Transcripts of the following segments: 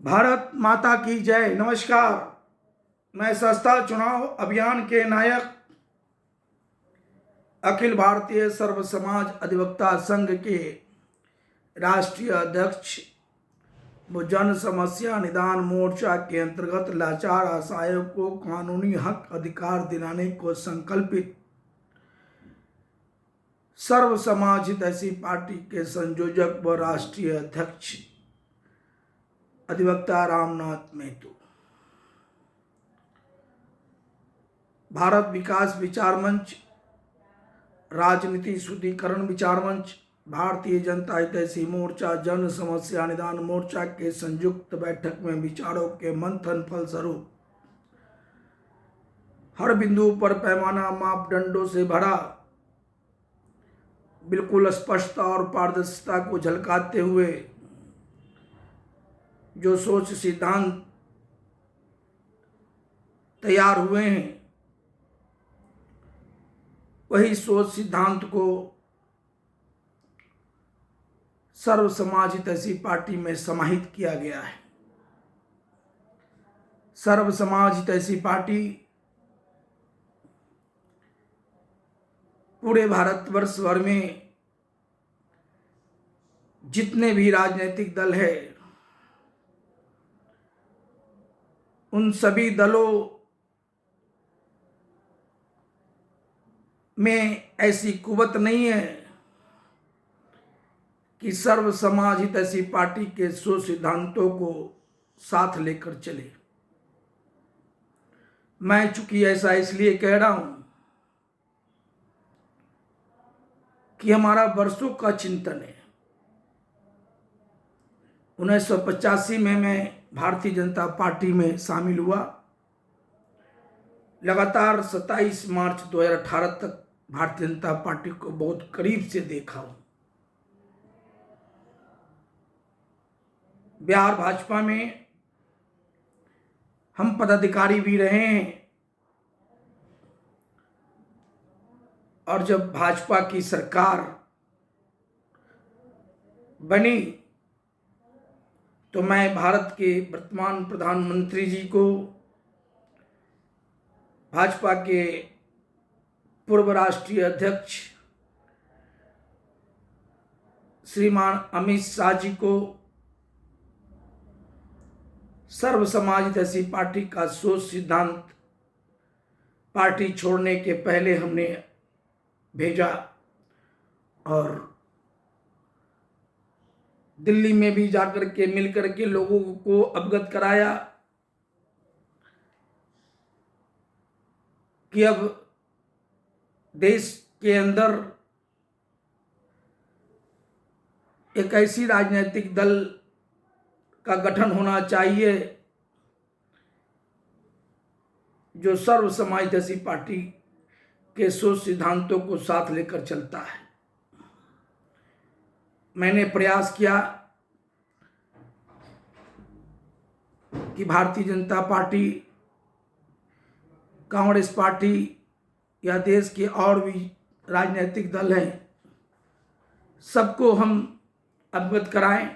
भारत माता की जय। नमस्कार, मैं सस्ता चुनाव अभियान के नायक अखिल भारतीय सर्व समाज अधिवक्ता संघ के राष्ट्रीय अध्यक्ष व जन समस्या निदान मोर्चा के अंतर्गत लाचार असहायों को कानूनी हक अधिकार दिलाने को संकल्पित सर्व समाज हितैषी पार्टी के संयोजक व राष्ट्रीय अध्यक्ष अधिवक्ता रामनाथ महतो। भारत विकास विचार मंच, राजनीति शुद्धिकरण विचार मंच, भारतीय जनता हितैषी मोर्चा, जन समस्या निदान मोर्चा के संयुक्त बैठक में विचारों के मंथन फलस्वरूप हर बिंदु पर पैमाना मापदंडों से भरा, बिल्कुल स्पष्टता और पारदर्शिता को झलकाते हुए जो सोच सिद्धांत तैयार हुए हैं, वही सोच सिद्धांत को सर्व समाज हितैषी पार्टी में समाहित किया गया है। सर्व समाज हितैषी पार्टी पूरे भारतवर्ष भर में जितने भी राजनीतिक दल है, उन सभी दलों में ऐसी कुवत नहीं है कि सर्व समाज हितैषी पार्टी के सोच सिद्धांतों को साथ लेकर चले। मैं चूंकि ऐसा इसलिए कह रहा हूं कि हमारा वर्षों का चिंतन है। 1985 में मैं भारतीय जनता पार्टी में शामिल हुआ। लगातार 27 मार्च 2018 तक भारतीय जनता पार्टी को बहुत करीब से देखा हूं। बिहार भाजपा में हम पदाधिकारी भी रहे हैं, और जब भाजपा की सरकार बनी तो मैं भारत के वर्तमान प्रधानमंत्री जी को, भाजपा के पूर्व राष्ट्रीय अध्यक्ष श्रीमान अमित शाह जी को सर्व समाज हितैषी पार्टी का सोच सिद्धांत पार्टी छोड़ने के पहले हमने भेजा, और दिल्ली में भी जाकर के मिलकर के लोगों को अवगत कराया कि अब देश के अंदर एक ऐसी राजनीतिक दल का गठन होना चाहिए जो सर्व समाज हितैषी पार्टी के सोच सिद्धांतों को साथ लेकर चलता है। मैंने प्रयास किया कि भारतीय जनता पार्टी, कांग्रेस पार्टी या देश के और भी राजनीतिक दल हैं, सबको हम अवगत कराएं,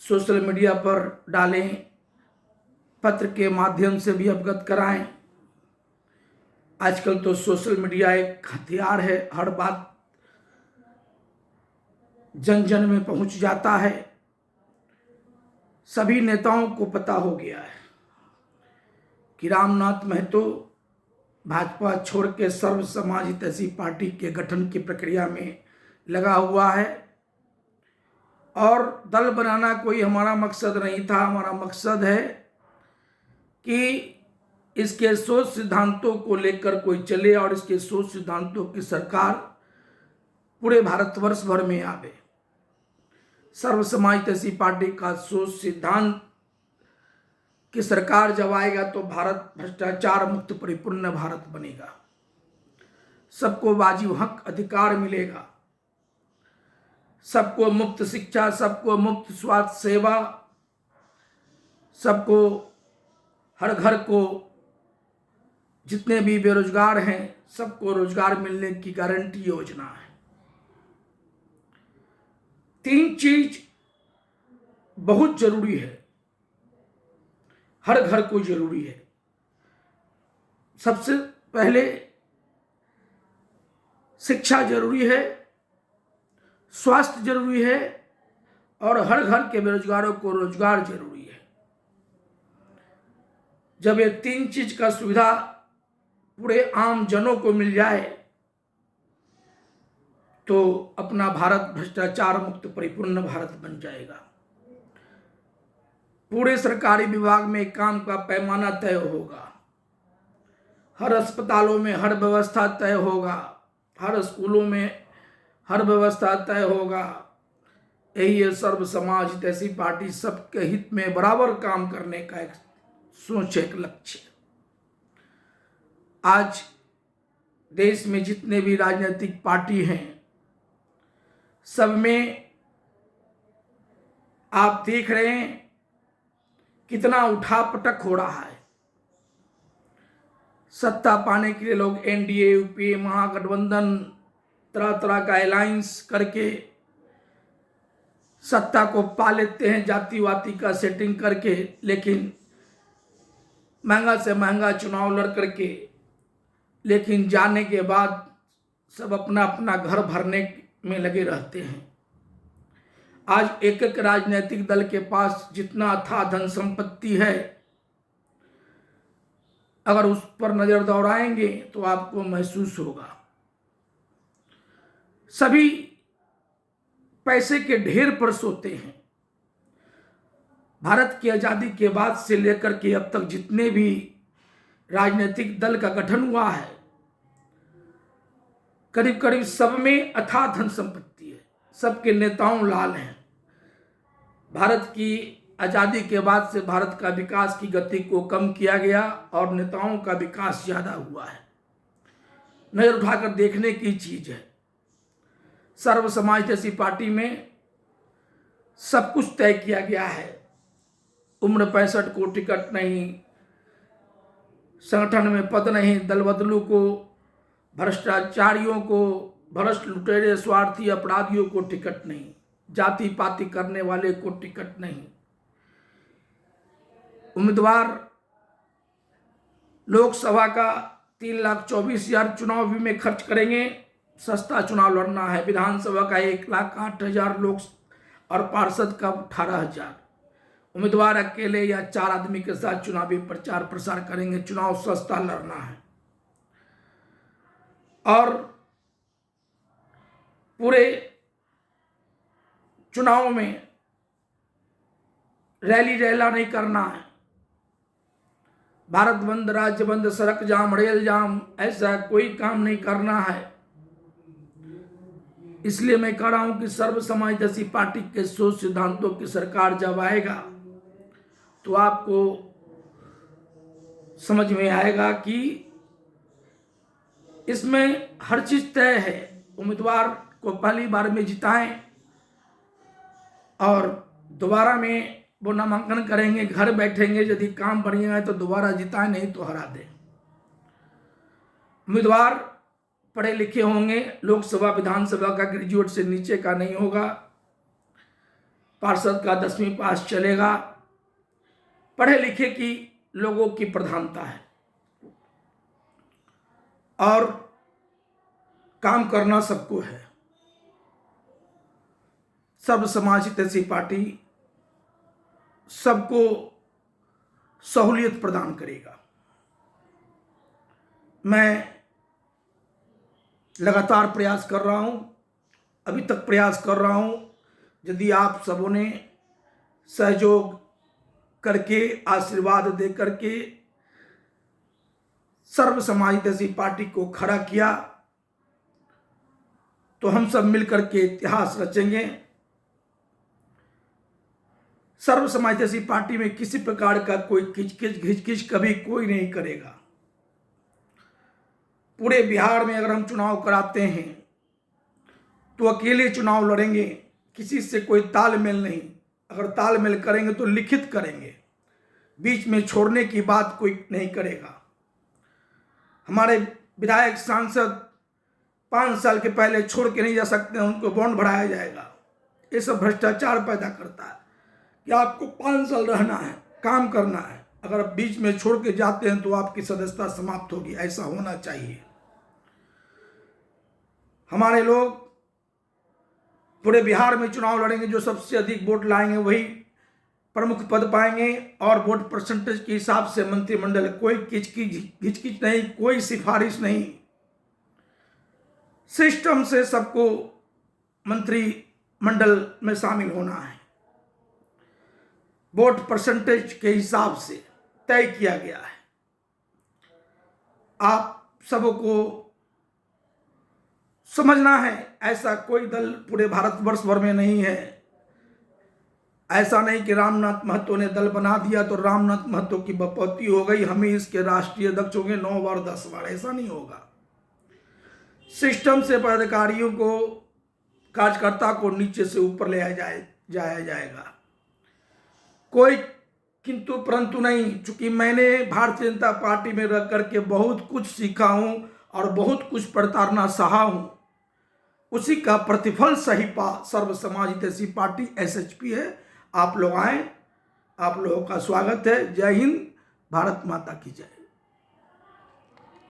सोशल मीडिया पर डालें, पत्र के माध्यम से भी अवगत कराएं। आजकल तो सोशल मीडिया एक हथियार है, हर बात जन जन में पहुंच जाता है। सभी नेताओं को पता हो गया है कि रामनाथ महतो भाजपा छोड़ के सर्व समाज हितैषी पार्टी के गठन की प्रक्रिया में लगा हुआ है, और दल बनाना कोई हमारा मकसद नहीं था। हमारा मकसद है कि इसके सोच सिद्धांतों को लेकर कोई चले और इसके सोच सिद्धांतों की सरकार पूरे भारतवर्ष भर में आवे। सर्व समाज हितैषी पार्टी का सोच सिद्धांत की सरकार जब आएगा तो भारत भ्रष्टाचार मुक्त परिपूर्ण भारत बनेगा। सबको वाजिब हक अधिकार मिलेगा, सबको मुफ्त शिक्षा, सबको मुफ्त स्वास्थ्य सेवा, सबको हर घर को, जितने भी बेरोजगार हैं सबको रोजगार मिलने की गारंटी योजना है। 3 चीज बहुत जरूरी है हर घर को जरूरी है। सबसे पहले शिक्षा जरूरी है, स्वास्थ्य जरूरी है और हर घर के बेरोजगारों को रोजगार जरूरी है। जब ये 3 चीज का सुविधा पूरे आम जनों को मिल जाए तो अपना भारत भ्रष्टाचार मुक्त परिपूर्ण भारत बन जाएगा। पूरे सरकारी विभाग में काम का पैमाना तय होगा, हर अस्पतालों में हर व्यवस्था तय होगा, हर स्कूलों में हर व्यवस्था तय होगा। यही है सर्व समाज हितैषी पार्टी सबके हित में बराबर काम करने का एक सोच, एक लक्ष्य। आज देश में जितने भी राजनीतिक पार्टी हैं सब में आप देख रहे हैं कितना उठापटक हो रहा है। सत्ता पाने के लिए लोग एनडीए, यूपीए, महागठबंधन, तरह तरह का अलायंस करके सत्ता को पा लेते हैं, जातिवादी का सेटिंग करके, लेकिन महंगा से महंगा चुनाव लड़ करके, लेकिन जाने के बाद सब अपना अपना घर भरने में लगे रहते हैं। आज एक एक राजनीतिक दल के पास जितना अथाह धन संपत्ति है, अगर उस पर नजर दौड़ाएंगे तो आपको महसूस होगा सभी पैसे के ढेर पर सोते हैं। भारत की आजादी के बाद से लेकर के अब तक जितने भी राजनीतिक दल का गठन हुआ है, करीब करीब सब में अथाह धन संपत्ति है, सबके नेताओं लाल हैं। भारत की आजादी के बाद से भारत का विकास की गति को कम किया गया और नेताओं का विकास ज्यादा हुआ है। नजर उठाकर देखने की चीज है। सर्व समाज जैसी पार्टी में सब कुछ तय किया गया है। उम्र 65 को टिकट नहीं, संगठन में पद नहीं, दल बदलू को, भ्रष्टाचारियों को, भ्रष्ट लुटेरे स्वार्थी अपराधियों को टिकट नहीं, जाति पाति करने वाले को टिकट नहीं। उम्मीदवार लोकसभा का 3,24,000 चुनाव में खर्च करेंगे, सस्ता चुनाव लड़ना है। विधानसभा का 1,08,000 लोग और पार्षद का 18,000। उम्मीदवार अकेले या 4 आदमी के साथ चुनावी प्रचार प्रसार करेंगे। चुनाव सस्ता लड़ना है और पूरे चुनाव में रैली रैला नहीं करना है। भारत बंद, राज्य बंद, सड़क जाम, रेल जाम, ऐसा कोई काम नहीं करना है। इसलिए मैं कह रहा हूं कि सर्व समाज जैसी पार्टी के सोच सिद्धांतों की सरकार जब आएगा तो आपको समझ में आएगा कि इसमें हर चीज तय है। उम्मीदवार को पहली बार में जिताएं और दोबारा में वो नामांकन करेंगे, घर बैठेंगे, यदि काम बढ़िया है तो दोबारा जिताएं, नहीं तो हरा दें। उम्मीदवार पढ़े लिखे होंगे, लोकसभा विधानसभा का ग्रेजुएट से नीचे का नहीं होगा, पार्षद का 10वीं पास चलेगा। पढ़े लिखे की लोगों की प्रधानता है और काम करना सबको है। सर्व समाज हितैषी पार्टी सबको सहूलियत प्रदान करेगा। मैं लगातार प्रयास कर रहा हूं, अभी तक प्रयास कर रहा हूं। यदि आप सबों ने सहयोग करके, आशीर्वाद दे करके सर्व समाज हितैषी पार्टी को खड़ा किया तो हम सब मिलकर के इतिहास रचेंगे। सर्व समाज हितैषी पार्टी में किसी प्रकार का कोई घिचकिच कभी कोई नहीं करेगा। पूरे बिहार में अगर हम चुनाव कराते हैं तो अकेले चुनाव लड़ेंगे, किसी से कोई तालमेल नहीं। अगर तालमेल करेंगे तो लिखित करेंगे, बीच में छोड़ने की बात कोई नहीं करेगा। हमारे विधायक सांसद 5 साल के पहले छोड़ के नहीं जा सकते, उनको बॉन्ड बढ़ाया जाएगा। ये सब भ्रष्टाचार पैदा करता है कि आपको 5 साल रहना है, काम करना है। अगर बीच में छोड़ के जाते हैं तो आपकी सदस्यता समाप्त होगी। ऐसा होना चाहिए। हमारे लोग पूरे बिहार में चुनाव लड़ेंगे, जो सबसे अधिक वोट लाएंगे वही प्रमुख पद पाएंगे, और वोट परसेंटेज के हिसाब से मंत्रिमंडल, कोई किचकिच नहीं, कोई सिफारिश नहीं, सिस्टम से सबको मंत्रिमंडल में शामिल होना है। वोट परसेंटेज के हिसाब से तय किया गया है। आप सबको समझना है, ऐसा कोई दल पूरे भारतवर्ष भर में नहीं है। ऐसा नहीं कि रामनाथ महतो ने दल बना दिया तो रामनाथ महतो की बपौती हो गई, हम ही इसके राष्ट्रीय अध्यक्ष होंगे 9 बार 10 बार, ऐसा नहीं होगा। सिस्टम से पदाधिकारियों को, कार्यकर्ता को नीचे से ऊपर ले जाया जाएगा। कोई किंतु परंतु नहीं। चूंकि मैंने भारतीय जनता पार्टी में रह करके बहुत कुछ सीखा हूं और बहुत कुछ प्रताड़ना सहा हूं, उसी का प्रतिफल सही सर्व समाज हितैषी पार्टी SHP है। आप लोग आए, आप लोगों का स्वागत है। जय हिंद, भारत माता की जय।